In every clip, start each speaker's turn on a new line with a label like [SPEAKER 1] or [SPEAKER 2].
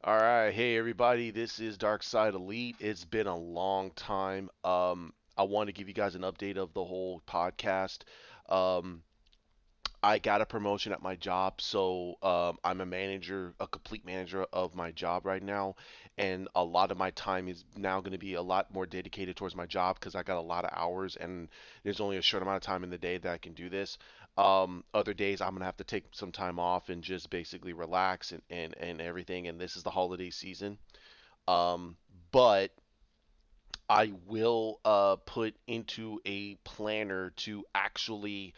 [SPEAKER 1] All right, hey everybody, this is Dark Side Elite. It's been a long time. I want to give you guys an update of the whole podcast. Um, I got a promotion at my job, so I'm a manager, a complete manager of my job right now, and a lot of my time is now going to be a lot more dedicated towards my job because I got a lot of hours, and there's only a short amount of time in the day that I can do this. Other days I'm gonna have to take some time off and just basically relax and everything. And this is the holiday season. Um, but I will put into a planner to actually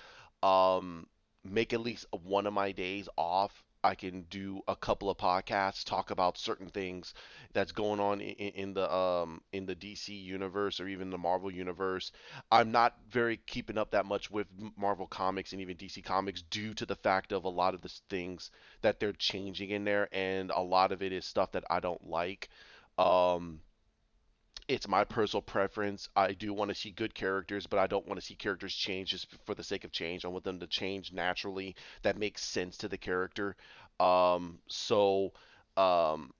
[SPEAKER 1] make at least one of my days off. I can do a couple of podcasts, talk about certain things that's going on in the DC universe or even the Marvel universe. I'm not very keeping up that much with Marvel comics and even DC comics due to the fact of a lot of the things that they're changing in there, and a lot of it is stuff that I don't like. Um, it's my personal preference. I do want to see good characters, but I don't want to see characters change just for the sake of change. I want them to change naturally that makes sense to the character. So, um,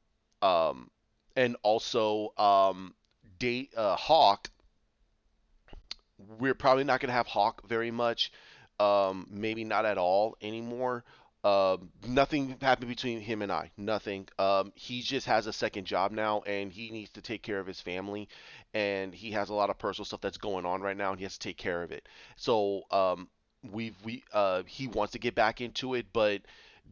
[SPEAKER 1] um, and also, Hawk, we're probably not going to have Hawk very much. Maybe not at all anymore. Nothing happened between him and I. Nothing. He just has a second job now, and he needs to take care of his family, and he has a lot of personal stuff that's going on right now, and he has to take care of it. So he wants to get back into it, but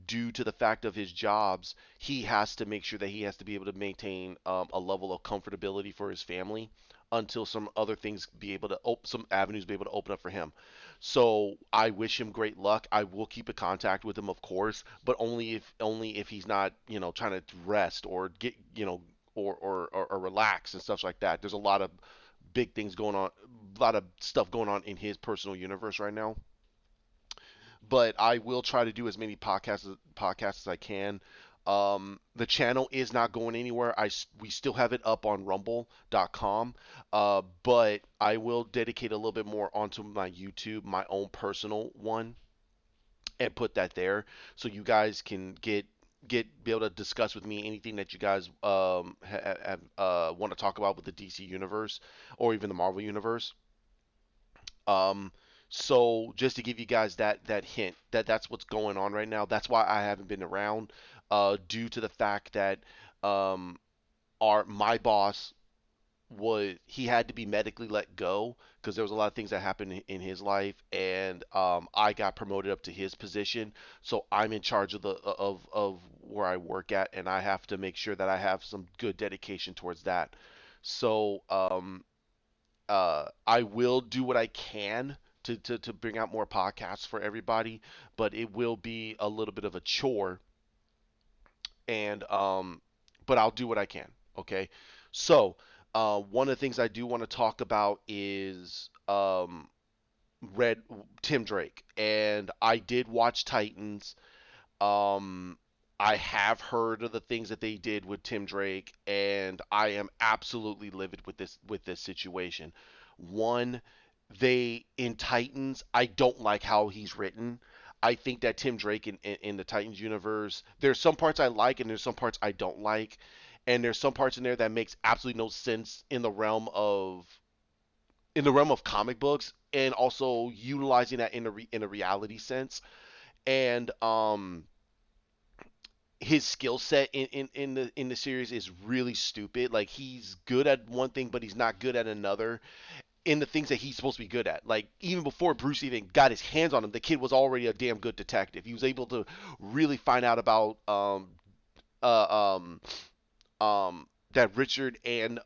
[SPEAKER 1] due to the fact of his jobs, he has to make sure that he has to be able to maintain a level of comfortability for his family until some other things be able to some avenues be able to open up for him. So I wish him great luck. I will keep in contact with him, of course, but only if he's not trying to rest or get or relax and stuff like that. There's a lot of big things going on, a lot of stuff going on in his personal universe right now. But I will try to do as many podcasts as I can. The channel is not going anywhere. We still have it up on Rumble.com, but I will dedicate a little bit more onto my YouTube, my own personal one, and put that there so you guys can be able to discuss with me anything that you guys want to talk about with the DC universe or even the Marvel universe. Um, so just to give you guys that hint that that's what's going on right now. That's why I haven't been around, due to the fact that um, our my boss was he had to be medically let go because there was a lot of things that happened in his life, and I got promoted up to his position, so I'm in charge of where I work at, and I have to make sure that I have some good dedication towards that. So I will do what I can to bring out more podcasts for everybody, but it will be a little bit of a chore, and but I'll do what I can. Okay, so one of the things I do want to talk about is Red Tim Drake, and I did watch Titans. Um, I have heard of the things that they did with Tim Drake, and I am absolutely livid with this situation. One, they in Titans, I don't like how he's written. I think that Tim Drake in the Titans universe, there's some parts I like and there's some parts I don't like, and there's some parts in there that makes absolutely no sense in the realm of comic books, and also utilizing that in a reality sense. And his skill set in the series is really stupid. Like he's good at one thing, but he's not good at another. In the things that he's supposed to be good at, like even before Bruce even got his hands on him, the kid was already a damn good detective. He was able to really find out about uh, that Richard and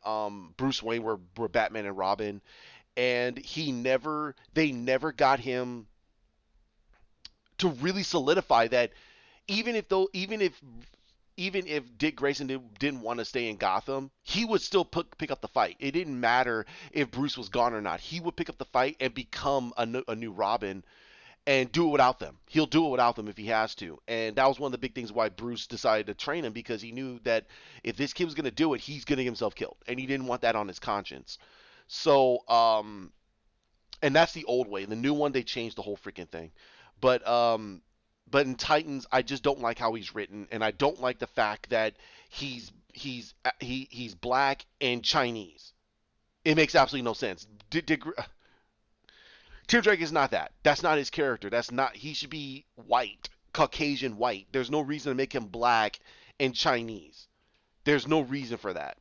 [SPEAKER 1] Bruce Wayne were Batman and Robin, and they never got him to really solidify that. Even if Dick Grayson didn't want to stay in Gotham, he would still pick up the fight. It didn't matter if Bruce was gone or not. He would pick up the fight and become a new Robin and do it without them. He'll do it without them if he has to. And that was one of the big things why Bruce decided to train him, because he knew that if this kid was going to do it, he's going to get himself killed. And he didn't want that on his conscience. So, and that's the old way. The new one, they changed the whole freaking thing. But but in Titans, I just don't like how he's written, and I don't like the fact that he's black and Chinese. It makes absolutely no sense. Tim Drake is not that. That's not his character. That's not. He should be white, Caucasian white. There's no reason to make him black and Chinese. There's no reason for that.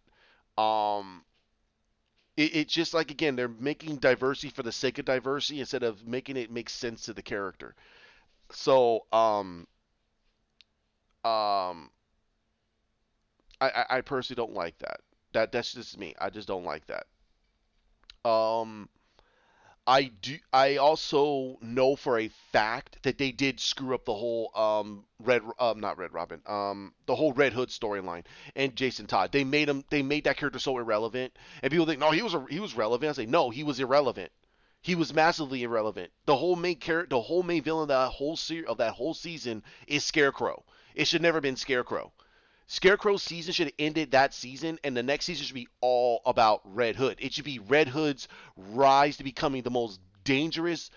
[SPEAKER 1] Um, it's just like, again, they're making diversity for the sake of diversity instead of making it make sense to the character. So um, I personally don't like that. That's just me. I just don't like that. Um, I do. I also know for a fact that they did screw up the whole not Red Robin the whole Red Hood storyline and Jason Todd. They made that character so irrelevant, and people think, no, he was relevant. I say, no, he was irrelevant. He was massively irrelevant. The whole main villain of that whole season is Scarecrow. It should never been Scarecrow. Scarecrow's season should have ended that season, and the next season should be all about Red Hood. It should be Red Hood's rise to becoming the most dangerous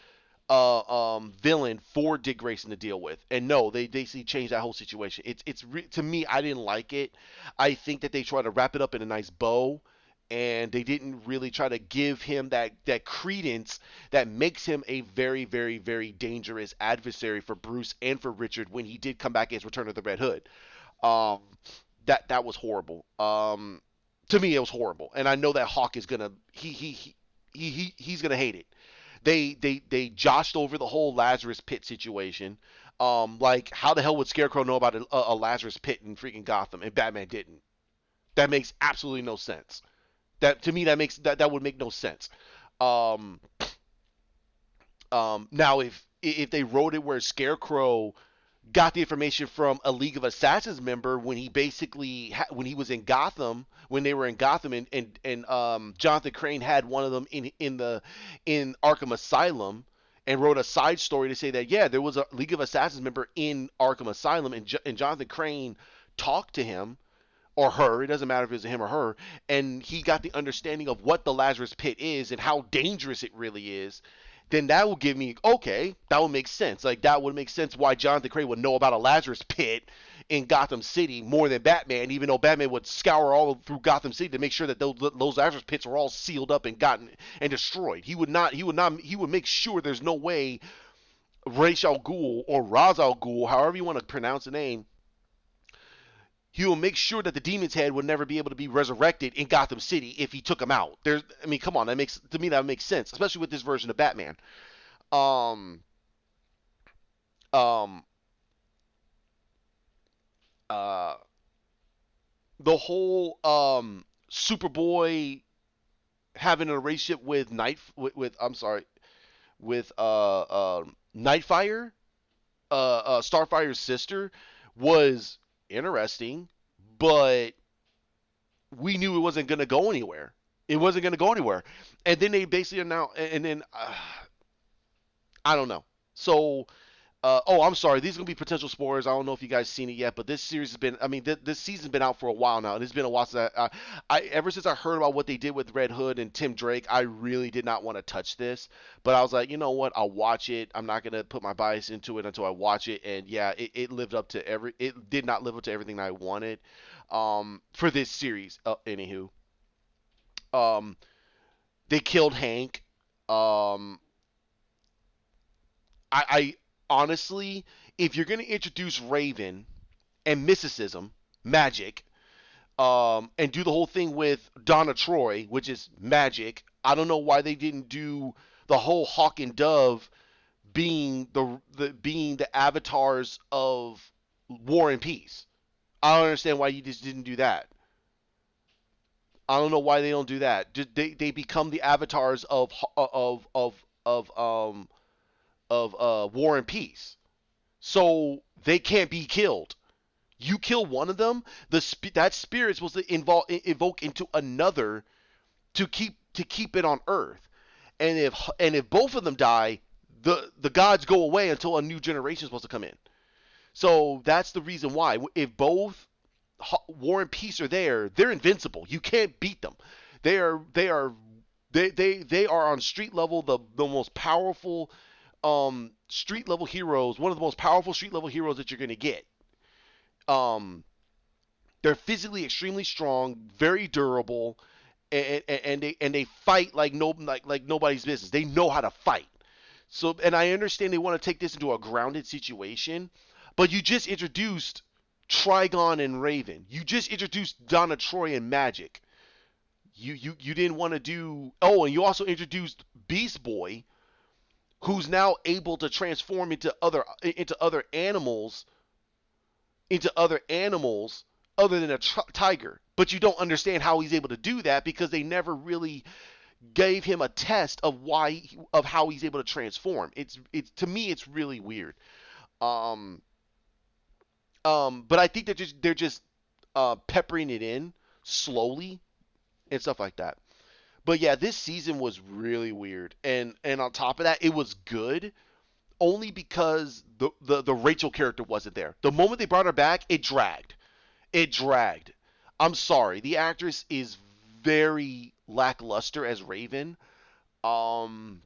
[SPEAKER 1] villain for Dick Grayson to deal with. And no, they basically changed that whole situation. To me, I didn't like it. I think that they tried to wrap it up in a nice bow, and they didn't really try to give him that credence that makes him a very, very, very dangerous adversary for Bruce and for Richard when he did come back as Return of the Red Hood. Um, that was horrible. To me, it was horrible, and I know that Hawk is gonna he's gonna hate it. They joshed over the whole Lazarus Pit situation. Like, how the hell would Scarecrow know about a Lazarus Pit in freaking Gotham and Batman didn't? That makes absolutely no sense. That, to me, that would make no sense. Um, Now, if they wrote it where Scarecrow got the information from a League of Assassins member when he basically when he was in Gotham, when they were in Gotham, and Jonathan Crane had one of them in Arkham Asylum, and wrote a side story to say that, yeah, there was a League of Assassins member in Arkham Asylum, and Jonathan Crane talked to him or her, it doesn't matter if it's him or her, and he got the understanding of what the Lazarus Pit is and how dangerous it really is, then that will give me, okay, that would make sense. Like, that would make sense why Jonathan Crane would know about a Lazarus Pit in Gotham City more than Batman, even though Batman would scour all through Gotham City to make sure that those Lazarus Pits were all sealed up and gotten and destroyed. He would make sure there's no way Ra's al Ghul or Ra's al Ghul, however you want to pronounce the name, he will make sure that the Demon's Head would never be able to be resurrected in Gotham City if he took him out. I mean, come on, that makes sense, especially with this version of Batman. Um, um, uh, the whole Superboy having a relationship with I'm sorry, with Nightfire, Starfire's sister, was interesting, but we knew it wasn't going to go anywhere. It wasn't going to go anywhere. And then they basically announced, and then I don't know. So, oh, I'm sorry. These are gonna be potential spoilers. I don't know if you guys seen it yet, but this series has been. I mean, this season's been out for a while now, and it's been a while since ever since I heard about what they did with Red Hood and Tim Drake, I really did not want to touch this. But I was like, you know what? I'll watch it. I'm not gonna put my bias into it until I watch it. And yeah, it lived up to It did not live up to everything I wanted. For this series. Anywho, um, they killed Hank. Um, I honestly, if you're gonna introduce Raven and mysticism, magic, and do the whole thing with Donna Troy, which is magic, I don't know why they didn't do the whole Hawk and Dove being the avatars of War and Peace. I don't understand why you just didn't do that. I don't know why they don't do that. They become the avatars of War and Peace, so they can't be killed. You kill one of them, that spirit is supposed to evoke into another to keep it on Earth. And if both of them die, the gods go away until a new generation is supposed to come in. So that's the reason why. If both War and Peace are there, they're invincible. You can't beat them. They are on street level the most powerful street level heroes, one of the most powerful street level heroes that you're gonna get. Um, they're physically extremely strong, very durable, and they fight like nobody's business. They know how to fight. So, and I understand they want to take this into a grounded situation, but you just introduced Trigon and Raven. You just introduced Donna Troy and Magic. You didn't want to do. Oh, and you also introduced Beast Boy, who's now able to transform into other animals other than a tiger. But you don't understand how he's able to do that because they never really gave him a test of how he's able to transform. It's to me it's really weird. Um but I think they're just peppering it in slowly and stuff like that. But yeah, this season was really weird, and on top of that, it was good only because the Rachel character wasn't there. The moment they brought her back, it dragged. It dragged. I'm sorry, the actress is very lackluster as Raven. Um,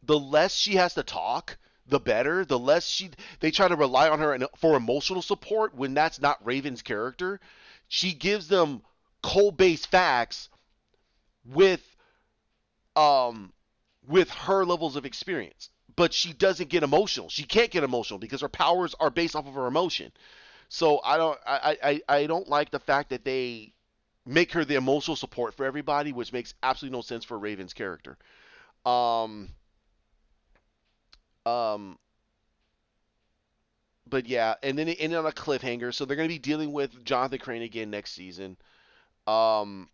[SPEAKER 1] the less she has to talk, the better. The less they try to rely on her for emotional support when that's not Raven's character. She gives them cold-based facts with um with her levels of experience, but she doesn't get emotional. She can't get emotional because her powers are based off of her emotion. So I don't like the fact that they make her the emotional support for everybody, which makes absolutely no sense for Raven's character. Um, um, but yeah, and then it ended on a cliffhanger. So they're going to be dealing with Jonathan Crane again next season. Um,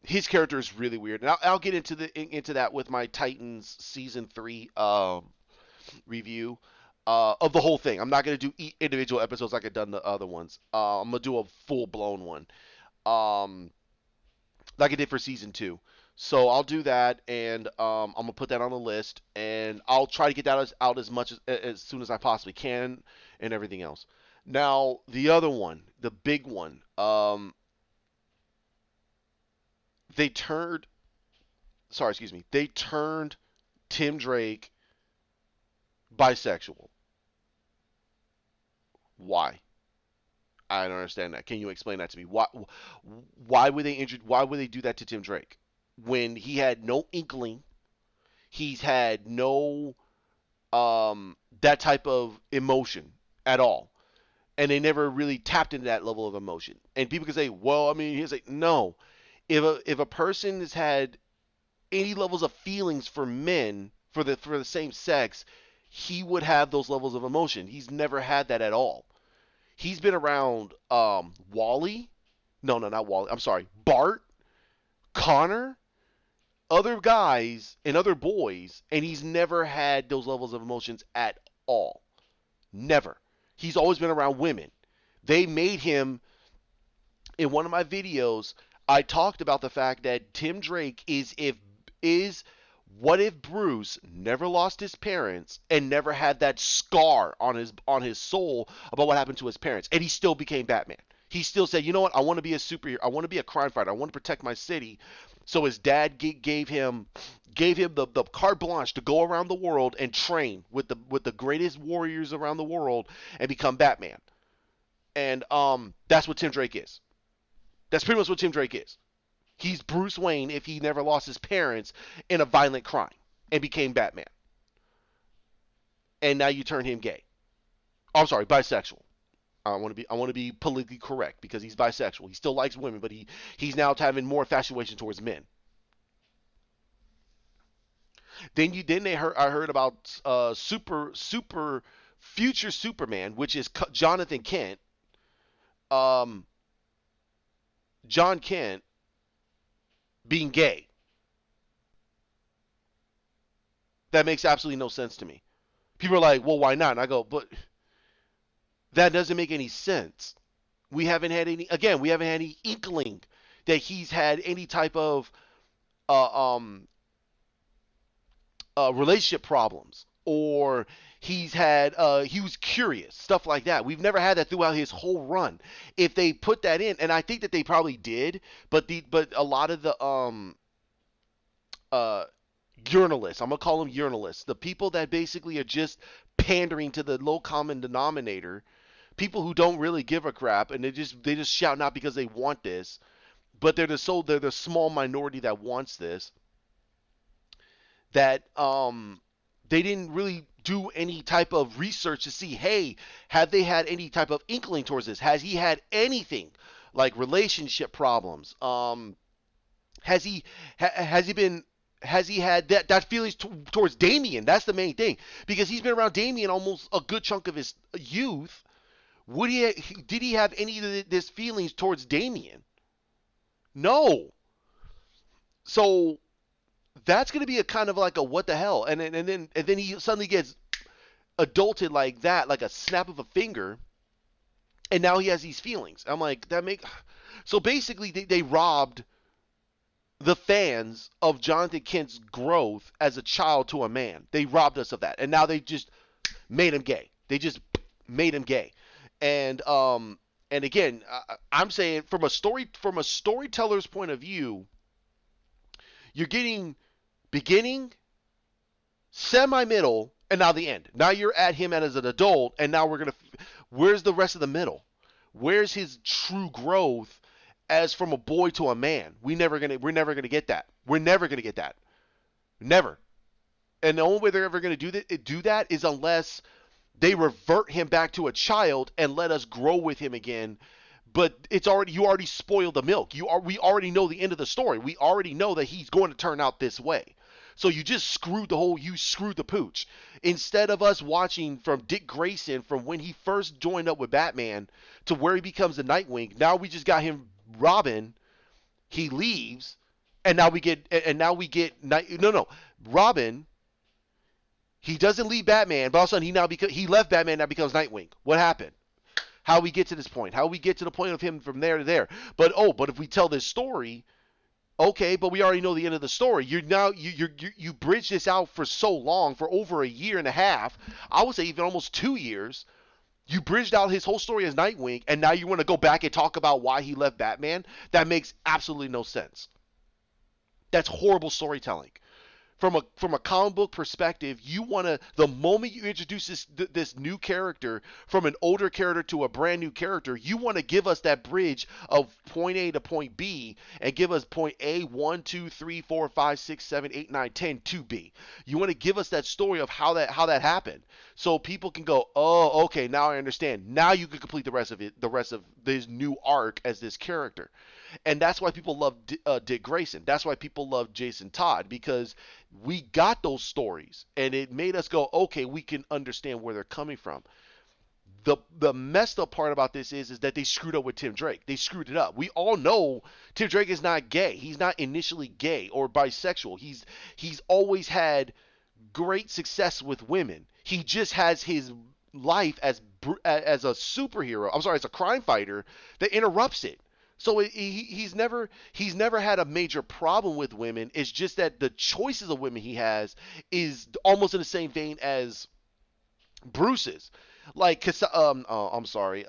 [SPEAKER 1] his character is really weird, and I'll get into that with my Titans season 3 review of the whole thing. I'm not going to do individual episodes like I've done the other ones. I'm going to do a full blown one. Um, like I did for season 2. So I'll do that, and I'm gonna put that on the list, and I'll try to get that out as much as soon as I possibly can, and everything else. Now the other one, the big one, they turned. Sorry, excuse me. They turned Tim Drake bisexual. Why? I don't understand that. Can you explain that to me? Why would they do that to Tim Drake when he had no inkling? He's had no that type of emotion at all, and they never really tapped into that level of emotion. And people can say, well, I mean, he's like, no. If a person has had any levels of feelings for men for the same sex, he would have those levels of emotion. He's never had that at all. He's been around Wally. No, not Wally. I'm sorry. Bart, Connor, other guys, and other boys, and he's never had those levels of emotions at all. Never. He's always been around women. They made him in one of my videos. I talked about the fact that Tim Drake is what if Bruce never lost his parents and never had that scar on his soul about what happened to his parents, and he still became Batman. He still said, you know what, I want to be a superhero. I want to be a crime fighter. I want to protect my city. So his dad gave him the carte blanche to go around the world and train with the greatest warriors around the world and become Batman. And that's what Tim Drake is. That's pretty much what Tim Drake is. He's Bruce Wayne if he never lost his parents in a violent crime and became Batman. And now you turn him gay. Oh, I'm sorry, bisexual. I want to be politically correct because he's bisexual. He still likes women, but he's now having more infatuation towards men. I heard about super future Superman, which is Jonathan Kent. Um, John Kent being gay. That makes absolutely no sense to me. People are like, well, why not? And I go, but that doesn't make any sense. We haven't had any inkling that he's had any type of uh, um, relationship problems or he was curious, stuff like that. We've never had that throughout his whole run. If they put that in, and I think that they probably did, but a lot of the uh Journalists. I'm gonna call them journalists. The people that basically are just pandering to the low common denominator. People who don't really give a crap, and they just shout not because they want this, but they're the small minority that wants this. That they didn't really do any type of research to see, hey, have they had any type of inkling towards this? Has he had anything like relationship problems? Has he has he been has he had that feelings towards Damien? That's the main thing, because he's been around Damien almost a good chunk of his youth. Would he did he have any of this feelings towards Damien? No. So that's going to be a kind of like a what the hell, and then he suddenly gets adulted like that, like a snap of a finger, and now he has these feelings. I'm like, that make so basically they robbed the fans of Jonathan Kent's growth as a child to a man. They robbed us of that, and now they just made him gay. They just made him gay, and again, I'm saying from a storyteller's point of view, you're getting beginning, semi-middle, and now the end. Now you're at him as an adult, and now where's the rest of the middle? Where's his true growth as from a boy to a man? We're never gonna get that. We're never gonna get that. Never. And the only way they're ever gonna do that is unless they revert him back to a child and let us grow with him again. But you already spoiled the milk. We already know the end of the story. We already know that he's going to turn out this way. So you screwed the pooch. Instead of us watching from Dick Grayson from when he first joined up with Batman to where he becomes the Nightwing, now we just got him Robin. He leaves, and now we get no, Robin. He doesn't leave Batman, but all of a sudden he left Batman, now becomes Nightwing. What happened? How we get to this point? How we get to the point of him from there to there? But if we tell this story, okay, but we already know the end of the story. You bridge this out for so long, for over a year and a half. I would say even almost 2 years. You bridged out his whole story as Nightwing, and now you want to go back and talk about why he left Batman? That makes absolutely no sense. That's horrible storytelling. From a comic book perspective, you want to, the moment you introduce this new character from an older character to a brand new character, you want to give us that bridge of point A to point B, and give us point A 1 2 3 4 5 6 7 8 9 10 to B. You want to give us that story of how that happened, so people can go, oh, okay, now I understand. Now you can complete the rest of this new arc as this character. And that's why people love Dick Grayson. That's why people love Jason Todd, because we got those stories and it made us go, okay, we can understand where they're coming from. The messed up part about this is that they screwed up with Tim Drake. They screwed it up. We all know Tim Drake is not gay. He's not initially gay or bisexual. He's always had great success with women. He just has his life as a superhero. I'm sorry, as a crime fighter that interrupts it. So he's never had a major problem with women. It's just that the choices of women he has is almost in the same vein as Bruce's. Like, I'm sorry,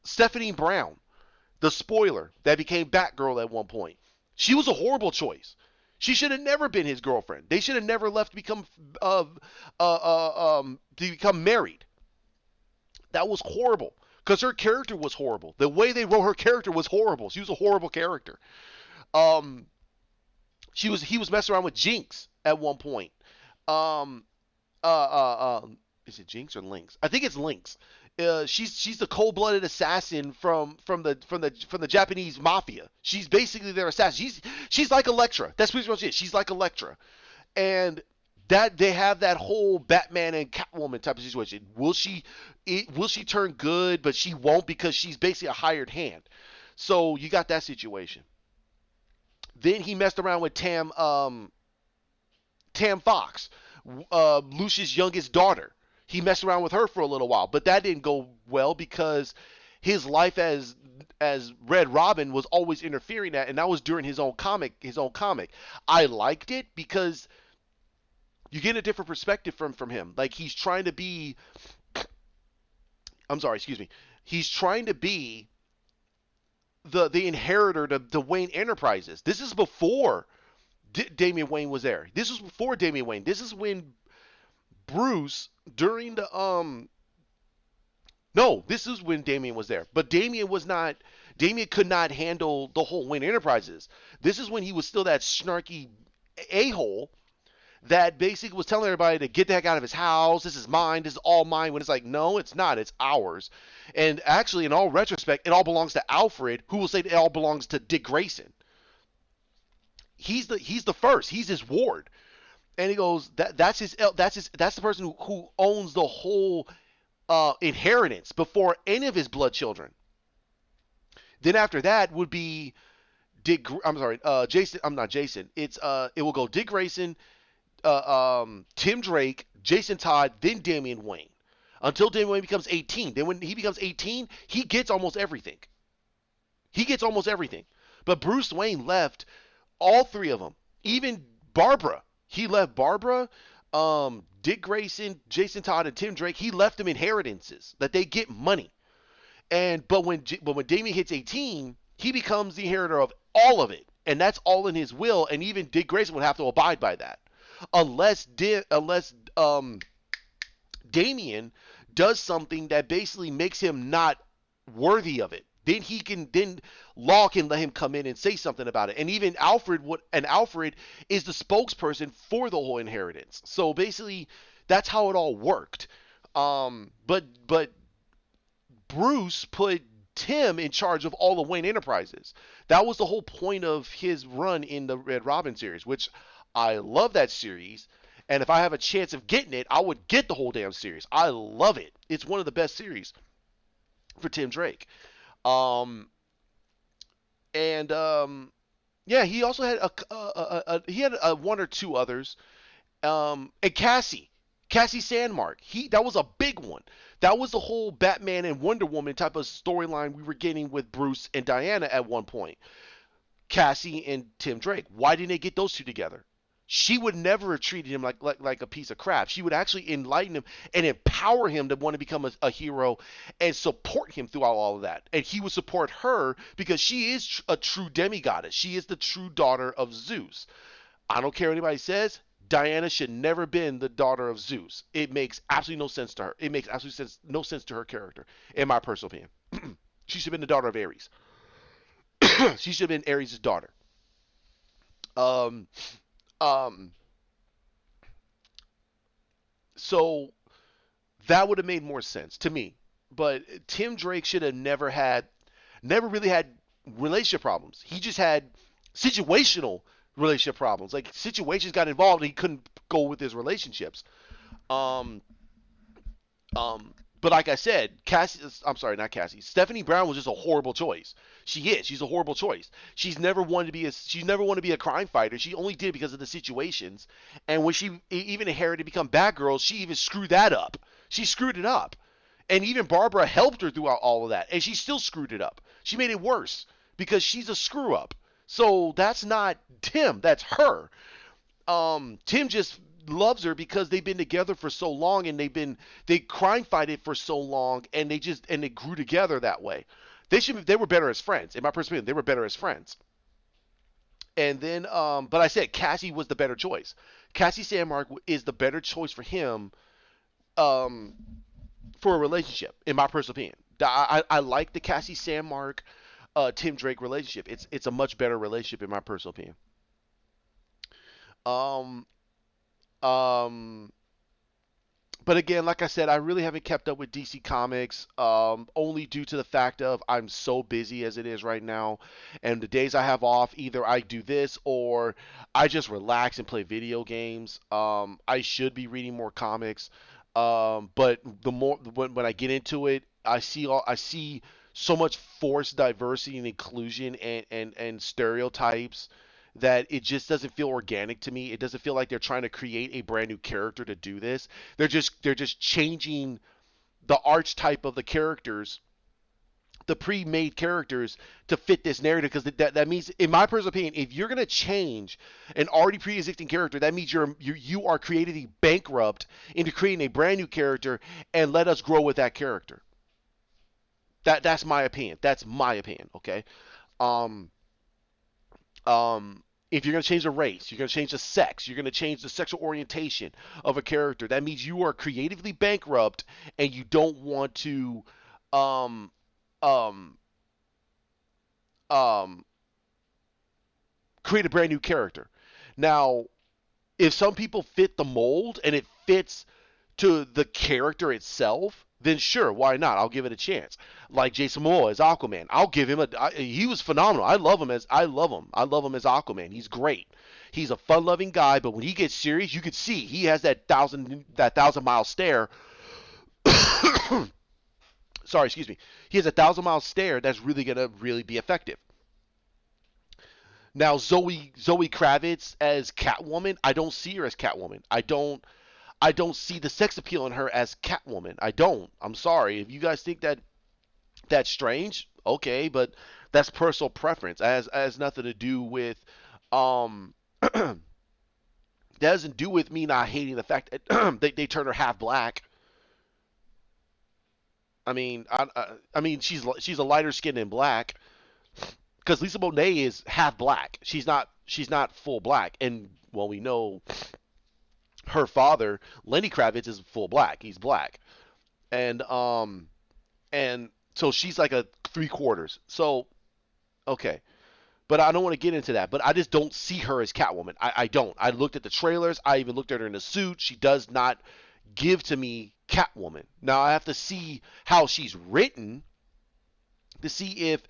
[SPEAKER 1] Stephanie Brown, the spoiler that became Batgirl at one point. She was a horrible choice. She should have never been his girlfriend. They should have never left to become married. That was horrible. Because her character was horrible. The way they wrote her character was horrible. She was a horrible character. Um, he was messing around with Jinx at one point. Um, is it Jinx or Lynx? I think it's Lynx. She's the cold-blooded assassin from the Japanese mafia. She's basically their assassin. She's like Elektra. That's pretty much it. She's like Elektra, and that they have that whole Batman and Catwoman type of situation. Will she turn good, but she won't, because she's basically a hired hand. So you got that situation. Then he messed around with Tam Fox, Lucius' youngest daughter. He messed around with her for a little while, but that didn't go well because his life as Red Robin was always interfering at, and that was during his own comic. I liked it because you get a different perspective from him. Like, he's trying to be, I'm sorry, excuse me. He's trying to be the inheritor to Wayne Enterprises. This is before Damian Wayne was there. This was before Damian Wayne. This is when Bruce during the no, this is when Damian was there. But Damian was not. Damian could not handle the whole Wayne Enterprises. This is when he was still that snarky a hole that basically was telling everybody to get the heck out of his house. This is mine. This is all mine. When it's like, no, it's not. It's ours. And actually, in all retrospect, it all belongs to Alfred, who will say it all belongs to Dick Grayson. He's the first. He's his ward. And he goes, that's the person who owns the whole inheritance before any of his blood children. Then after that would be I'm sorry, Jason. I'm not Jason. It will go Dick Grayson, Tim Drake, Jason Todd, then Damian Wayne, until Damian Wayne becomes 18. Then when he becomes 18, he gets almost everything. He gets almost everything. But Bruce Wayne left all three of them, even Barbara. He left Barbara, Dick Grayson, Jason Todd, and Tim Drake. He left them inheritances that they get money. And but when Damien hits 18, he becomes the inheritor of all of it, and that's all in his will. And even Dick Grayson would have to abide by that, unless Damien does something that basically makes him not worthy of it. Then Law can let him come in and say something about it. And even Alfred is the spokesperson for the whole inheritance. So basically, that's how it all worked. But Bruce put Tim in charge of all the Wayne Enterprises. That was the whole point of his run in the Red Robin series, which I love that series. And if I have a chance of getting it, I would get the whole damn series. I love it. It's one of the best series for Tim Drake. Um, and yeah, he also had one or two others. And Cassie Sandmark. That was a big one. That was the whole Batman and Wonder Woman type of storyline we were getting with Bruce and Diana at one point. Cassie and Tim Drake. Why didn't they get those two together? She would never have treated him like a piece of crap. She would actually enlighten him and empower him to want to become a hero and support him throughout all of that. And he would support her because she is a true demigoddess. She is the true daughter of Zeus. I don't care what anybody says. Diana should never been the daughter of Zeus. It makes absolutely no sense to her. It makes absolutely no sense to her character, in my personal opinion. She should have been the daughter of Ares. She should have been Ares' daughter. Um, um, so that would have made more sense to me. But Tim Drake should have never really had relationship problems. He just had situational relationship problems. Like situations got involved and he couldn't go with his relationships. Um, but like I said, I'm sorry, not Cassie. Stephanie Brown was just a horrible choice. She is. She's a horrible choice. She's never wanted to be a crime fighter. She only did because of the situations. And when she even inherited to become Batgirl, she even screwed that up. She screwed it up. And even Barbara helped her throughout all of that, and she still screwed it up. She made it worse because she's a screw up. So that's not Tim. That's her. Tim just loves her because they've been together for so long and they crime fighted for so long and they grew together that way. They were better as friends. In my perspective, they were better as friends. And then but I said Cassie was the better choice. Cassie Sandmark is the better choice for him um for a relationship in my personal opinion. I like the Cassie Sandmark Tim Drake relationship. It's a much better relationship in my personal opinion. Um um but again, like I said, I really haven't kept up with DC Comics, only due to the fact of I'm so busy as it is right now, and the days I have off, either I do this or I just relax and play video games. I should be reading more comics, but when I get into it, I see so much forced diversity and inclusion and stereotypes that it just doesn't feel organic to me. It doesn't feel like they're trying to create a brand new character to do this. They're just changing the archetype of the characters, the pre-made characters to fit this narrative because that means in my personal opinion, if you're going to change an already pre-existing character, that means you are creating bankrupt into creating a brand new character and let us grow with that character. That's my opinion. That's my opinion, okay? Um um If you're going to change the race, you're going to change the sex, you're going to change the sexual orientation of a character, that means you are creatively bankrupt and you don't want to um um um create a brand new character. Now, if some people fit the mold and it fits to the character itself, then sure, why not? I'll give it a chance. Like Jason Momoa as Aquaman, I'll give him he was phenomenal. I love him as Aquaman. He's great. He's a fun-loving guy, but when he gets serious, you could see he has that thousand-mile stare. Sorry, excuse me. He has a thousand-mile stare that's really gonna really be effective. Now Zoe Kravitz as Catwoman, I don't see her as Catwoman. I don't see the sex appeal in her as Catwoman. I don't. I'm sorry. If you guys think that that's strange, okay, but that's personal preference. Has nothing to do with um that doesn't do with me not hating the fact that they turn her half black. I mean she's a lighter skin in black because Lisa Bonet is half black. She's not full black, and well, we know her father Lenny Kravitz is full black. He's black, and and so she's like a three quarters. So okay, but I don't want to get into that. But I just don't see her as Catwoman. I don't. I looked at the trailers. I even looked at her in the suit. She does not give to me Catwoman. Now I have to see how she's written to see if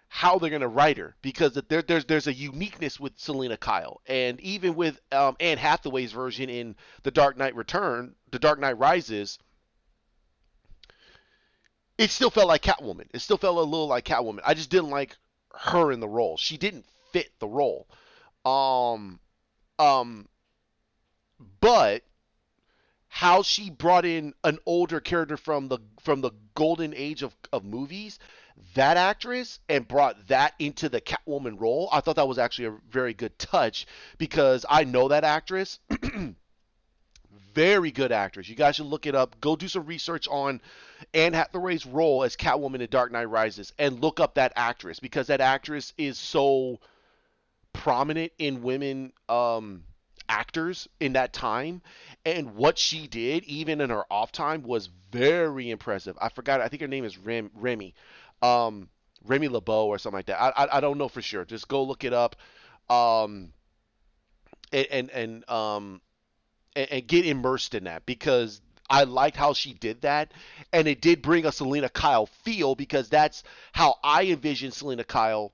[SPEAKER 1] how they're gonna write her because there's a uniqueness with Selena Kyle and even with Anne Hathaway's version in The Dark Knight Rises, it still felt like Catwoman. It still felt a little like Catwoman. I just didn't like her in the role. She didn't fit the role. Um, um, but how she brought in an older character from the golden age of movies, that actress, and brought that into the Catwoman role, I thought that was actually a very good touch because I know that actress. Very good actress. You guys should look it up. Go do some research on Anne Hathaway's role as Catwoman in Dark Knight Rises and look up that actress because that actress is so prominent in women actors in that time, and what she did even in her off time was very impressive. I forgot. I think her name is Remy, um, Remy LeBeau or something like that. I don't know for sure. Just go look it up, um, and and and, um, and get immersed in that because I liked how she did that, and it did bring a Selena Kyle feel because that's how I envision Selena Kyle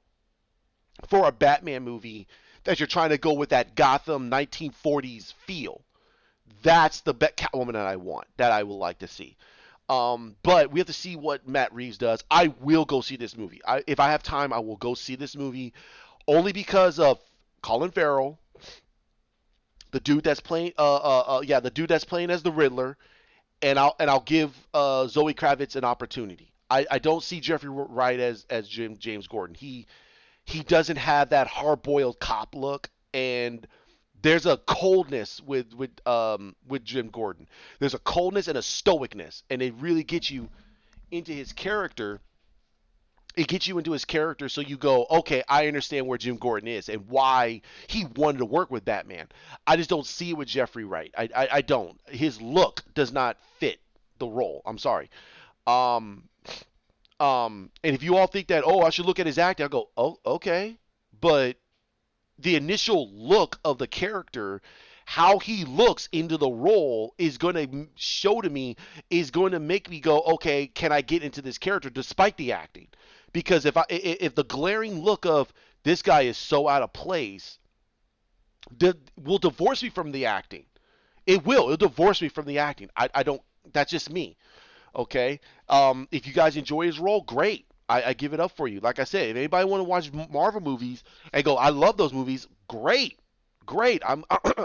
[SPEAKER 1] for a Batman movie that you're trying to go with that Gotham 1940s feel. That's the Catwoman that I want, that I would like to see. But we have to see what Matt Reeves does. I will go see this movie. If I have time, I will go see this movie only because of Colin Farrell, the dude that's playing as the Riddler, and I'll give Zoe Kravitz an opportunity. I don't see Jeffrey Wright as James Gordon. He doesn't have that hard boiled cop look, and there's a coldness with Jim Gordon. There's a coldness and a stoicness, and it really gets you into his character. It gets you into his character, so you go, okay, I understand where Jim Gordon is and why he wanted to work with Batman. I just don't see it with Jeffrey Wright. I don't. His look does not fit the role. I'm sorry. Um, and if you all think that, oh, I should look at his acting, I go, oh, okay, but the initial look of the character, how he looks into the role is going to show to me, is going to make me go, okay, can I get into this character despite the acting? Because if the glaring look of this guy is so out of place, will divorce me from the acting. It will. It'll divorce me from the acting. I don't. That's just me. Okay. If you guys enjoy his role, great. I give it up for you. Like I said, if anybody want to watch Marvel movies and go, I love those movies, great, great.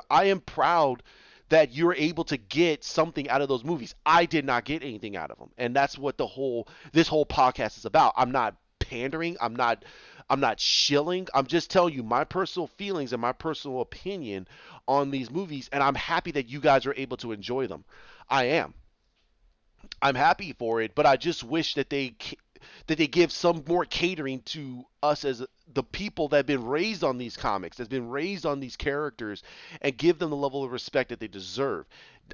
[SPEAKER 1] I am proud that you're able to get something out of those movies. I did not get anything out of them, and that's what this whole podcast is about. I'm not pandering. I'm not shilling. I'm just telling you my personal feelings and my personal opinion on these movies, and I'm happy that you guys are able to enjoy them. I am. I'm happy for it, but I just wish that that they give some more catering to us as the people that have been raised on these comics, that's been raised on these characters, and give them the level of respect that they deserve.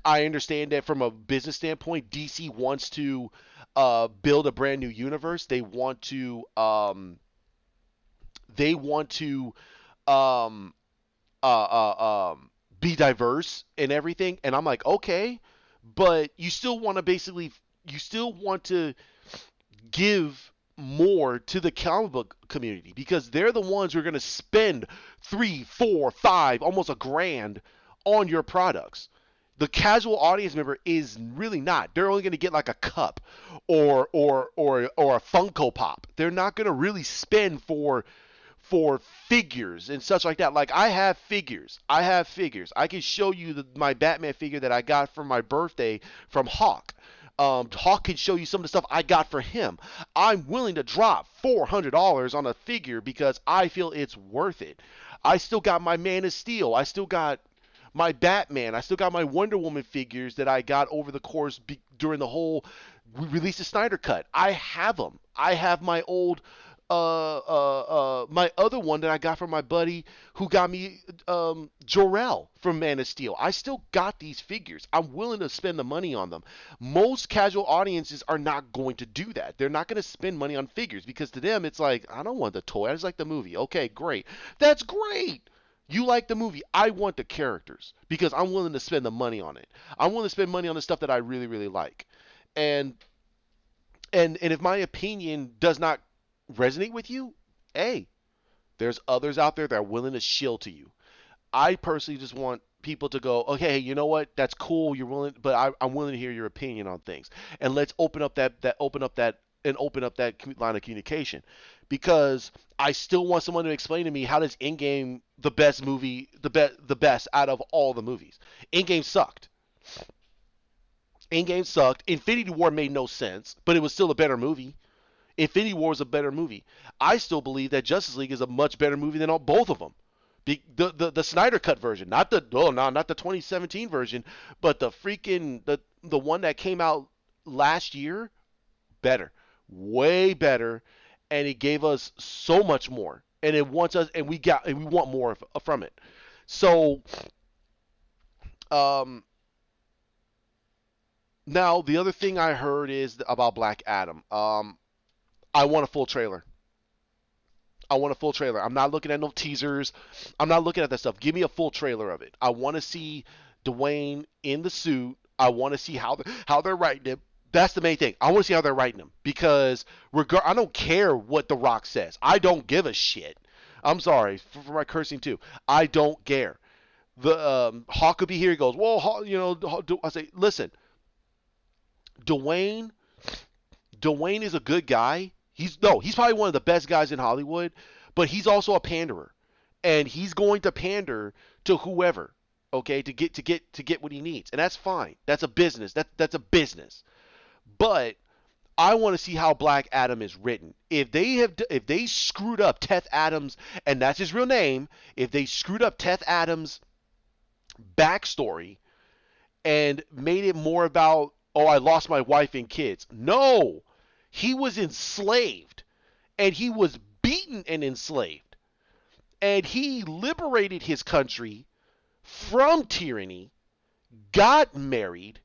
[SPEAKER 1] I understand that from a business standpoint, DC wants to build a brand new universe. They want to um, be diverse and everything. And I'm like, okay, but you still want to give more to the comic book community because they're the ones who are going to spend three, four, five, almost a grand on your products. The casual audience member is really not. They're only going to get like a cup or a Funko Pop. They're not going to really spend for figures and such like that. Like I have figures. I have figures. I can show you my Batman figure that I got for my birthday from Hawk. Hawk can show you some of the stuff I got for him. I'm willing to drop $400 on a figure because I feel it's worth it. I still got my Man of Steel. I still got my Batman. I still got my Wonder Woman figures that I got over the course during the whole release of Snyder Cut. I have them. I have my old my other one that I got from my buddy who got me Jor-El from Man of Steel. I still got these figures. I'm willing to spend the money on them. Most casual audiences are not going to do that. They're not going to spend money on figures because to them it's like, I don't want the toy. I just like the movie. Okay, great. That's great. You like the movie. I want the characters because I'm willing to spend the money on it. I'm willing to spend money on the stuff that I really, really like. And and if my opinion does not resonate with you, hey, there's others out there that are willing to shill to you. I personally just want people to go, okay, you know what? That's cool. You're willing, but I'm willing to hear your opinion on things, and let's open up that line of communication, because I still want someone to explain to me how does Endgame the best movie, the best out of all the movies. Endgame sucked. Endgame sucked. Infinity War made no sense, but it was still a better movie. Infinity War is a better movie. I still believe that Justice League is a much better movie than all, both of them. The Snyder Cut version, not the oh no, not the 2017 version, but the one that came out last year, better, way better, and it gave us so much more, and it wants us, and we want more from it. So, um, now the other thing I heard is about Black Adam. I want a full trailer. I want a full trailer. I'm not looking at no teasers. I'm not looking at that stuff. Give me a full trailer of it. I want to see Dwayne in the suit. I want to see how they're writing him. That's the main thing. I want to see how they're writing him because I don't care what The Rock says. I don't give a shit. I'm sorry for my cursing too. I don't care. The Hawk could be here. He goes, well, I say, listen, Dwayne. Dwayne is a good guy. He's probably one of the best guys in Hollywood, but he's also a panderer, and he's going to pander to whoever, okay, to get what he needs, and that's fine. That's a business. That's a business. But I want to see how Black Adam is written. If they screwed up Teth Adams, and that's his real name, if they screwed up Teth Adams' backstory and made it more about, oh, I lost my wife and kids. No, he was enslaved, and he was beaten and enslaved, and he liberated his country from tyranny, got married,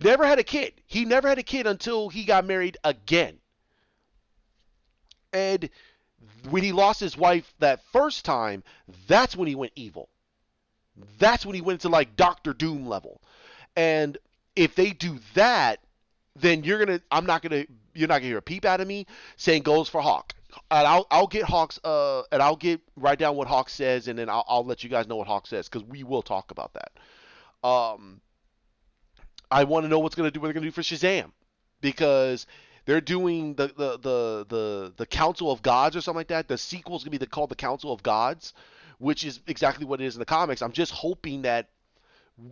[SPEAKER 1] never had a kid. He never had a kid until he got married again. And when he lost his wife that first time, that's when he went evil. That's when he went to like Doctor Doom level. And if they do that, then you're not gonna hear a peep out of me saying goes for Hawk. And I'll get Hawk's and I'll get write down what Hawk says, and then I'll let you guys know what Hawk says because we will talk about that. I want to know what they're gonna do for Shazam, because they're doing the Council of Gods or something like that. The sequel's gonna be called the Council of Gods, which is exactly what it is in the comics. I'm just hoping that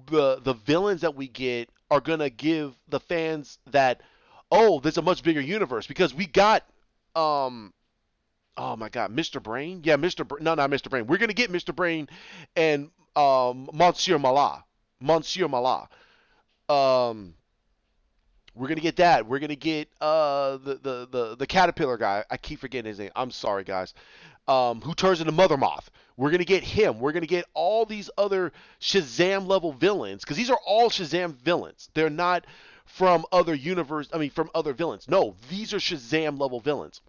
[SPEAKER 1] the villains that we get are gonna give the fans that, oh, there's a much bigger universe, because we got oh my god, Mr. Brain, yeah, no, not Mr. Brain. We're gonna get Mr. Brain and Monsieur Mallah, um We're gonna get that. We're gonna get the caterpillar guy. I keep forgetting his name. I'm sorry, guys. Who turns into Mother Moth. We're gonna get him. We're gonna get all these other Shazam level villains because these are all Shazam villains. They're not from other universe. I mean, from other villains. No, these are Shazam level villains,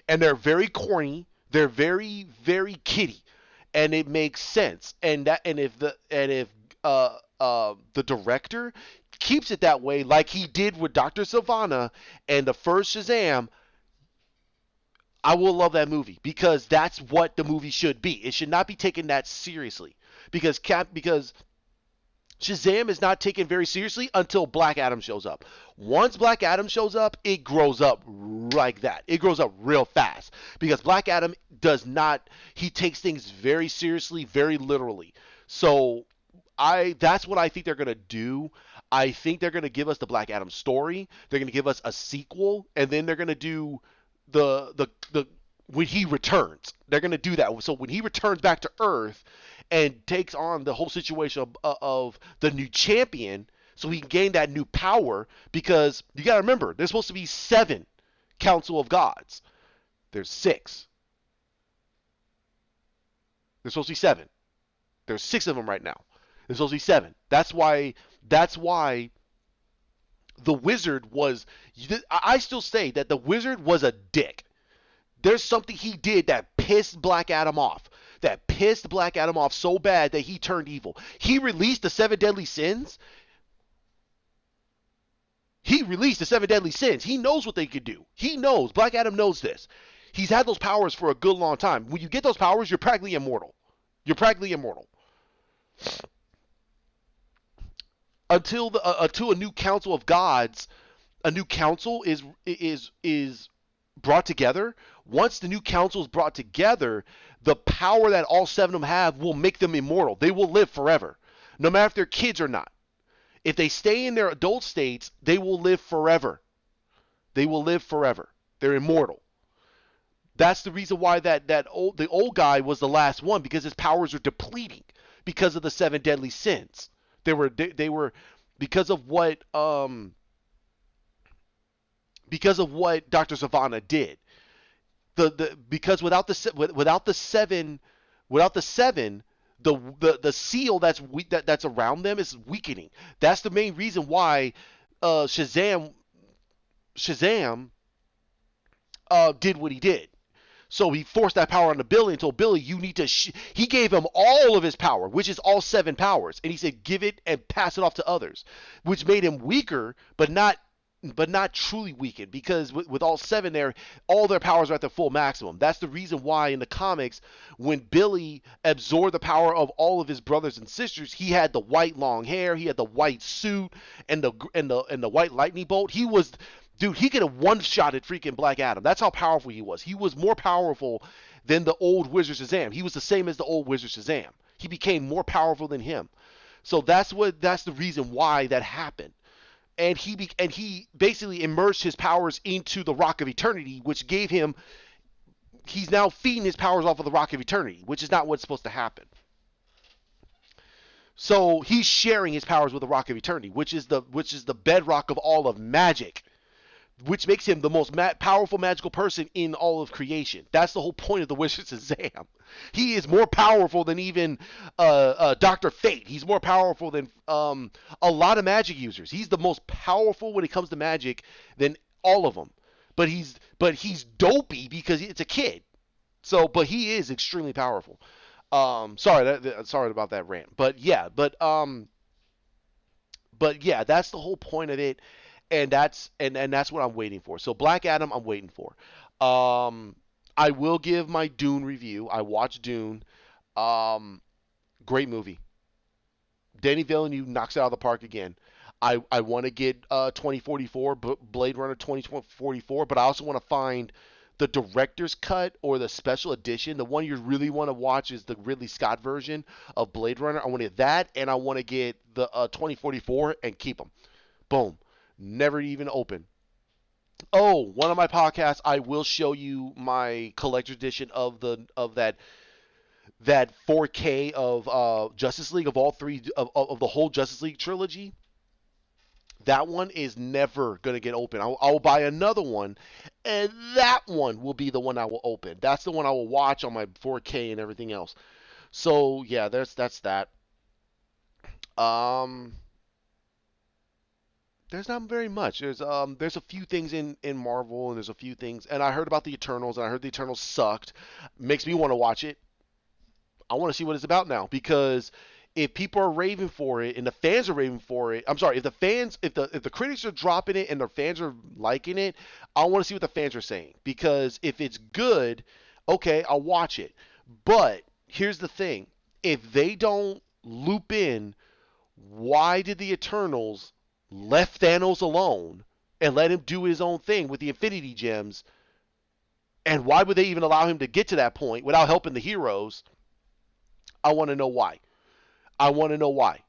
[SPEAKER 1] and they're very corny. They're very very kiddie, and it makes sense. And the director keeps it that way, like he did with Doctor Savannah and the first Shazam, I will love that movie because that's what the movie should be. It should not be taken that seriously because Shazam is not taken very seriously until Black Adam shows up. Once Black Adam shows up, it grows up like that. It grows up real fast because Black Adam does not. He takes things very seriously, very literally. So I that's what I think they're gonna do. I think they're gonna give us the Black Adam story. They're gonna give us a sequel, and then they're gonna do the when he returns. They're gonna do that. So when he returns back to Earth and takes on the whole situation of the new champion, so he can gain that new power. Because you gotta remember, there's supposed to be 7 Council of Gods. There's 6. There's supposed to be 7. There's 6 of them right now. There's supposed to be 7. That's why. That's why the wizard was. I still say that the wizard was a dick. There's something he did that pissed Black Adam off. That pissed Black Adam off so bad that he turned evil. He released the 7 deadly sins. He released the 7 deadly sins. He knows what they could do. He knows. Black Adam knows this. He's had those powers for a good long time. When you get those powers, you're practically immortal. You're practically immortal. Until a new council of gods, a new council is brought together. Once the new council is brought together, the power that all 7 of them have will make them immortal. They will live forever, no matter if they're kids or not. If they stay in their adult states, they will live forever. They will live forever. They're immortal. That's the reason why the old guy was the last one, because his powers were depleting because of the 7 deadly sins. They were because of what Dr. Savannah did. Because without the 7 the seal that's around them is weakening. That's the main reason why Shazam did what he did. So he forced that power on the Billy and told Billy, you need to. He gave him all of his power, which is all 7 powers, and he said, give it and pass it off to others, which made him weaker, but not truly weakened, because with all 7 there, all their powers are at their full maximum. That's the reason why in the comics, when Billy absorbed the power of all of his brothers and sisters, he had the white long hair, he had the white suit, and the white lightning bolt. Dude, he could have one-shotted freaking Black Adam. That's how powerful he was. He was more powerful than the old Wizard Shazam. He was the same as the old Wizard Shazam. He became more powerful than him. So that's the reason why that happened. And he basically immersed his powers into the Rock of Eternity, which gave him. He's now feeding his powers off of the Rock of Eternity, which is not what's supposed to happen. So he's sharing his powers with the Rock of Eternity, which is the bedrock of all of magic, which makes him the most powerful magical person in all of creation. That's the whole point of the Wizard Shazam. He is more powerful than even Dr. Fate. He's more powerful than a lot of magic users. He's the most powerful when it comes to magic than all of them. But he's dopey because it's a kid. So, but he is extremely powerful. Sorry about that rant. But yeah, that's the whole point of it, and that's what I'm waiting for. So Black Adam, I'm waiting for. Um, I will give my Dune review. I watched Dune. Um, Great movie. Danny Villeneuve knocks it out of the park again. I want to get 2044, Blade Runner 2044, but I also want to find the director's cut or the special edition. The one you really want to watch is the Ridley Scott version of Blade Runner. I want to get that, and I want to get the 2044 and keep them. Boom. Never even open. Oh, one of my podcasts, I will show you my collector's edition of that 4K of Justice League, of all three of the whole Justice League trilogy. That one is never gonna get open. I will buy another one, and that one will be the one I will open. That's the one I will watch on my 4K and everything else. So yeah, that's that. Um, there's not very much. There's a few things in Marvel, and there's a few things, and I heard about the Eternals, and I heard the Eternals sucked. Makes me want to watch it. I want to see what it's about now because if people are raving for it and the fans are raving for it, I'm sorry, if the critics are dropping it and the fans are liking it, I want to see what the fans are saying because if it's good, okay, I'll watch it. But here's the thing: if they don't loop in, why did the Eternals left Thanos alone and let him do his own thing with the Infinity Gems? And why would they even allow him to get to that point without helping the heroes? I want to know why. I want to know why.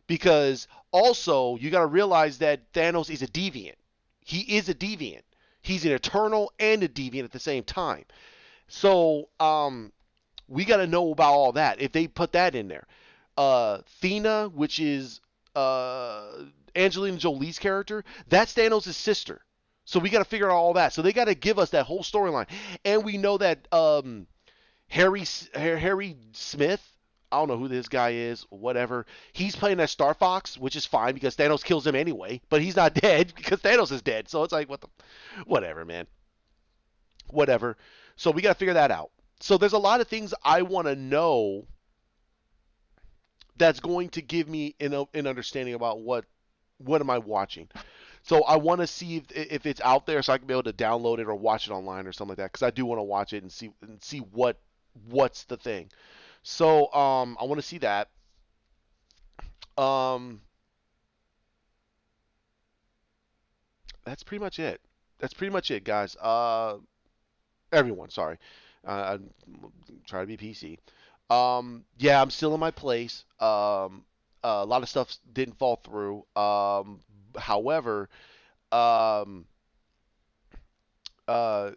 [SPEAKER 1] Because also, you got to realize that Thanos is a deviant. He is a deviant. He's an eternal and a deviant at the same time. So, we got to know about all that if they put that in there. Thena, which is Angelina Jolie's character, that's Thanos' sister. So we got to figure out all that. So they got to give us that whole storyline, and we know that Harry Smith. I don't know who this guy is, whatever. He's playing as Star Fox, which is fine because Thanos kills him anyway, but he's not dead because Thanos is dead. So it's like whatever, man. Whatever. So we got to figure that out. So there's a lot of things I want to know that's going to give me an understanding about what am I watching. So I want to see if it's out there so I can be able to download it or watch it online or something like that because I do want to watch it and see what's the thing. So I want to see that. Um, that's pretty much it. That's pretty much it, guys. Everyone, sorry. I'm trying to be PC. Yeah, I'm still in my place. A lot of stuff didn't fall through. However, um, uh,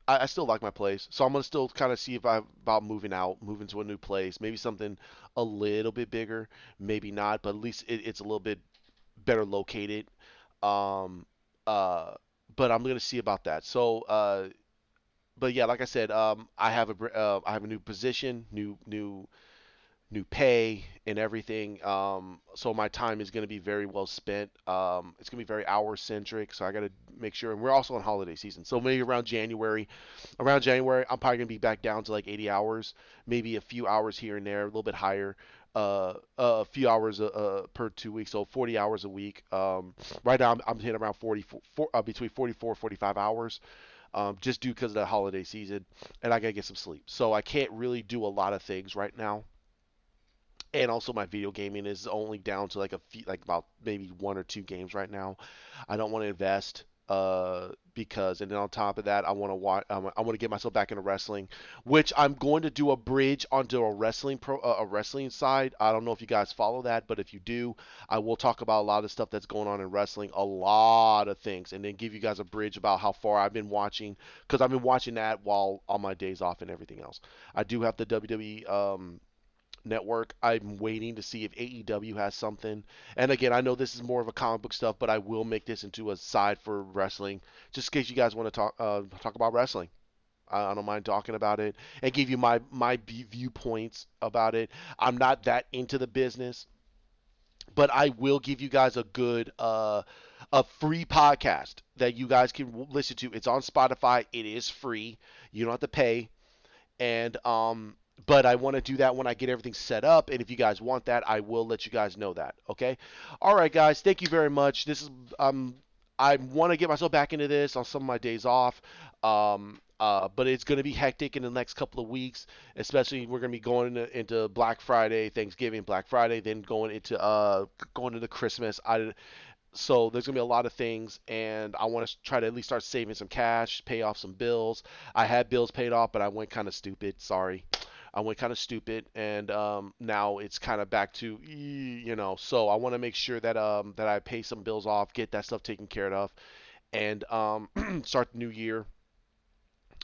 [SPEAKER 1] I still like my place, so I'm gonna still kind of see if I about moving out, moving to a new place, maybe something a little bit bigger, maybe not, but at least it's a little bit better located. Um, uh, but I'm gonna see about that. So, but yeah, like I said, I have a new position, new pay and everything. So my time is going to be very well spent. It's going to be very hour centric. So I got to make sure. And we're also on holiday season. So maybe around January, I'm probably going to be back down to like 80 hours, maybe a few hours here and there, a little bit higher. A few hours per 2 weeks, so 40 hours a week. Right now, I'm hitting around 44, between 44 45 hours, just due because of the holiday season, and I gotta get some sleep. So I can't really do a lot of things right now, and also my video gaming is only down to like a few, like about maybe one or two games right now. I don't want to invest because, and then on top of that, I want to watch. I want to get myself back into wrestling, which I'm going to do a bridge onto a wrestling side. I don't know if you guys follow that, but if you do, I will talk about a lot of stuff that's going on in wrestling, a lot of things, and then give you guys a bridge about how far I've been watching because I've been watching that while on my days off and everything else. I do have the WWE network. I'm waiting to see if AEW has something. And again, I know this is more of a comic book stuff, but I will make this into a side for wrestling, just in case you guys want to talk about wrestling. I don't mind talking about it and give you my viewpoints about it. I'm not that into the business, but I will give you guys a free podcast that you guys can listen to. It's on Spotify. It is free. You don't have to pay, and but I want to do that when I get everything set up, and if you guys want that, I will let you guys know that. Okay. All right, guys, thank you very much. This is I want to get myself back into this on some of my days off. But it's going to be hectic in the next couple of weeks, especially we're going to be going into Black Friday, Thanksgiving, Black Friday, then going into Christmas. So there's gonna be a lot of things, and I want to try to at least start saving some cash, pay off some bills. I had bills paid off, but I went kind of stupid. Sorry, I went kind of stupid, and now it's kind of back to So I want to make sure that I pay some bills off, get that stuff taken care of, and start the new year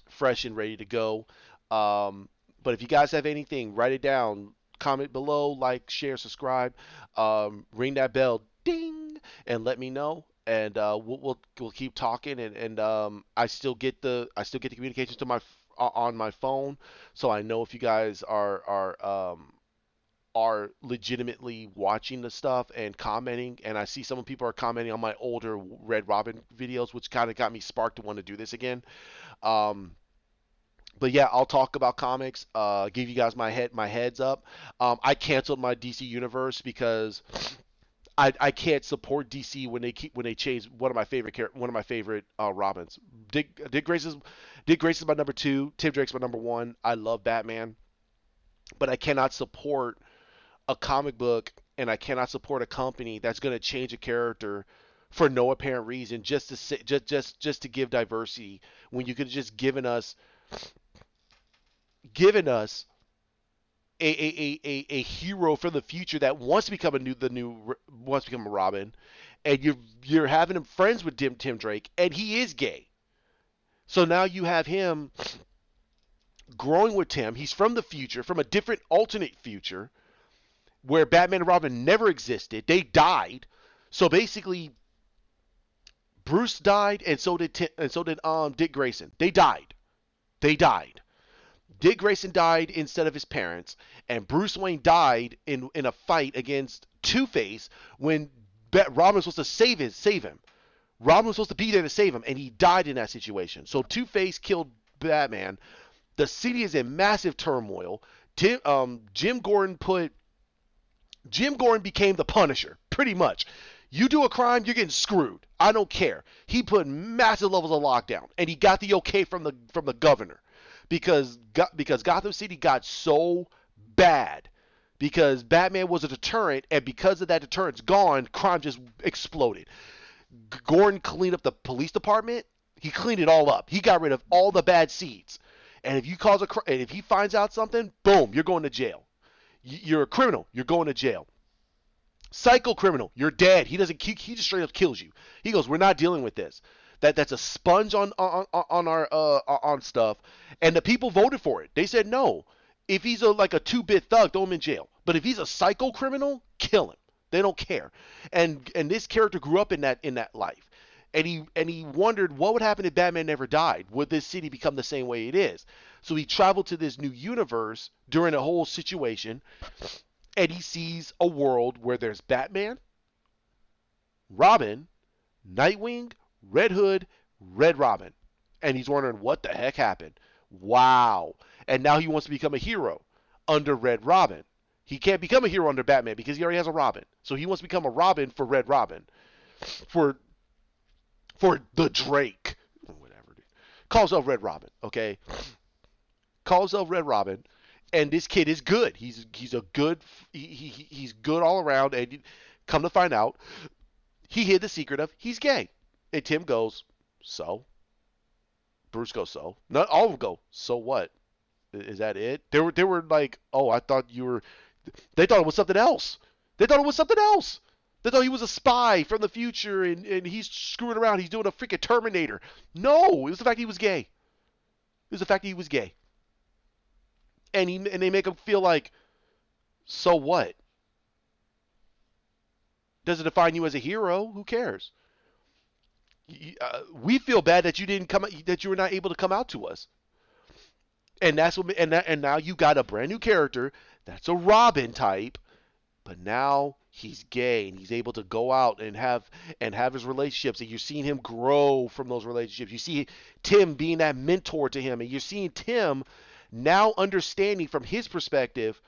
[SPEAKER 1] fresh and ready to go. But if you guys have anything, write it down. Comment below, like, share, subscribe, ring that bell, ding, and let me know. And we'll keep talking. And I still get the communications to on my phone, so I know if you guys are legitimately watching the stuff and commenting. And I see some people are commenting on my older Red Robin videos, which kind of got me sparked to want to do this again. Um, but yeah, I'll talk about comics. Give you guys my heads up. I canceled my DC universe because I can't support DC when they change one of my favorite Robins. Dick Grayson's Dick Grayson's my number two. Tim Drake's my number one. I love Batman, but I cannot support a comic book, and I cannot support a company that's going to change a character for no apparent reason, just to say, just to give diversity, when you could have just given us a hero from the future that wants to become wants to become a Robin, and you're having him friends with Tim Drake, and he is gay. So now you have him growing with Tim. He's from the future, from a different alternate future where Batman and Robin never existed. They died. So basically, Bruce died, and so did Dick Grayson. They died. They died. Dick Grayson died instead of his parents, and Bruce Wayne died in a fight against Two Face when Robin was supposed to save him. Robin was supposed to be there to save him, and he died in that situation. So Two Face killed Batman. The city is in massive turmoil. Jim Gordon became the Punisher, pretty much. You do a crime, you're getting screwed. I don't care. He put massive levels of lockdown, and he got the okay from the governor, because Gotham City got so bad because Batman was a deterrent, and because of that deterrence gone, crime just exploded. Gordon cleaned up the police department. He cleaned it all up. He got rid of all the bad seeds. And and if he finds out something, boom, you're going to jail. You're a criminal. You're going to jail. Psycho criminal. You're dead. He just straight up kills you. He goes, we're not dealing with this. That's a sponge on our on stuff, and the people voted for it. They said no. If he's like a two-bit thug, throw him in jail. But if he's a psycho criminal, kill him. They don't care. And this character grew up in that life, and he wondered what would happen if Batman never died. Would this city become the same way it is? So he traveled to this new universe during a whole situation, and he sees a world where there's Batman, Robin, Nightwing, Red Hood, Red Robin. And he's wondering what the heck happened. Wow. And now he wants to become a hero under Red Robin. He can't become a hero under Batman because he already has a Robin. So he wants to become a Robin for Red Robin. For the Drake. Whatever, dude. Calls himself Red Robin, okay? Calls himself Red Robin. And this kid is good. He's good all around. And come to find out, he hid the secret of he's gay. And Tim goes, so? Bruce goes, so? Not all of them go, so what? Is that it? They were like, oh, I thought you were. They thought it was something else. They thought it was something else. They thought he was a spy from the future, and he's screwing around. He's doing a freaking Terminator. No, it was the fact he was gay. It was the fact he was gay. And they make him feel like, so what? Does it define you as a hero? Who cares? We feel bad that that you were not able to come out to us. And that's what and now you got a brand new character that's a Robin type, but now he's gay and he's able to go out and have his relationships, and you're seeing him grow from those relationships. You see Tim being that mentor to him, and you're seeing Tim now understanding from his perspective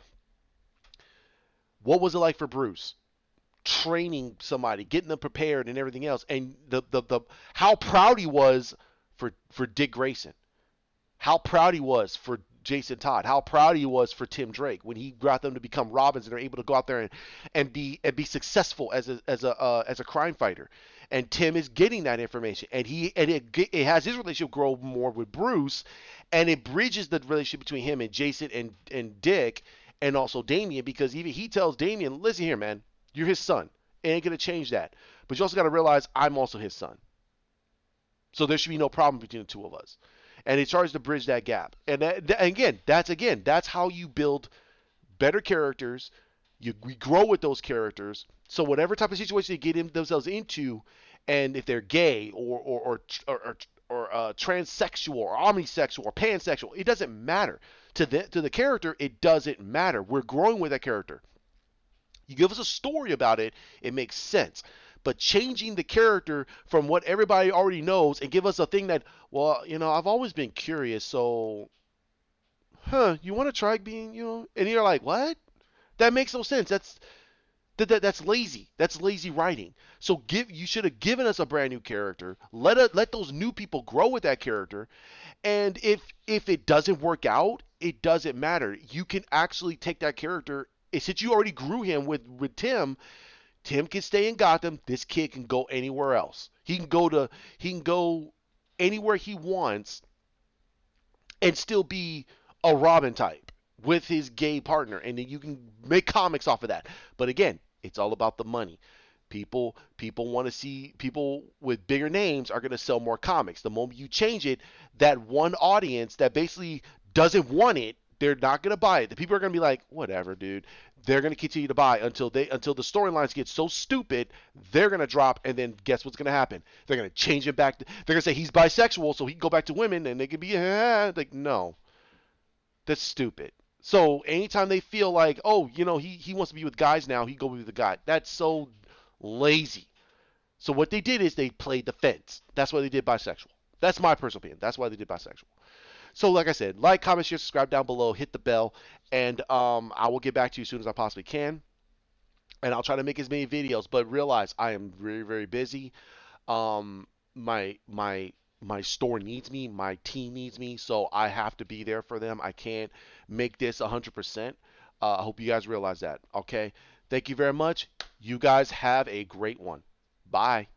[SPEAKER 1] what was it like for Bruce training somebody, getting them prepared and everything else, and the how proud he was for Dick Grayson, how proud he was for Jason Todd, how proud he was for Tim Drake when he got them to become Robins and they're able to go out there and be successful as a crime fighter. And Tim is getting that information, and it has his relationship grow more with Bruce, and it bridges the relationship between him and Jason and Dick, and also Damian, because even he tells Damian, listen here, man, you're his son. It ain't gonna change that. But you also got to realize I'm also his son. So there should be no problem between the two of us. And he tries to bridge that gap. And that's how you build better characters. We grow with those characters, So whatever type of situation they get themselves into, and if they're gay or transsexual or omnisexual or pansexual, it doesn't matter to the character. It doesn't matter. We're growing with that character. You give us a story about it, it makes sense. But changing the character from what everybody already knows and give us a thing that, well, I've always been curious, so, you want to try being, and you're like, what? That makes no sense. That's lazy. That's lazy writing. So you should have given us a brand new character. Let those new people grow with that character. And if it doesn't work out, it doesn't matter. You can actually take that character. Since you already grew him with Tim, Tim can stay in Gotham. This kid can go anywhere else. He can go anywhere he wants and still be a Robin type with his gay partner, and then you can make comics off of that. But again, it's all about the money. People want to see people with bigger names are going to sell more comics. The moment you change it, that one audience that basically doesn't want it, they're not going to buy it. The people are going to be like, whatever, dude. They're going to continue to buy until the storylines get so stupid, they're going to drop, and then guess what's going to happen? They're going to change it back. They're going to say he's bisexual, so he can go back to women, and they can be like, no, that's stupid. So anytime they feel like, oh, he wants to be with guys now, he go with the guy. That's so lazy. So what they did is they played the fence. That's why they did bisexual. That's my personal opinion. That's why they did bisexual. So like I said, like, comment, share, subscribe down below, hit the bell, and I will get back to you as soon as I possibly can. And I'll try to make as many videos, but realize I am very, very busy. Um, my store needs me, my team needs me, so I have to be there for them. I can't make this 100%. I hope you guys realize that. Okay. Thank you very much. You guys have a great one. Bye.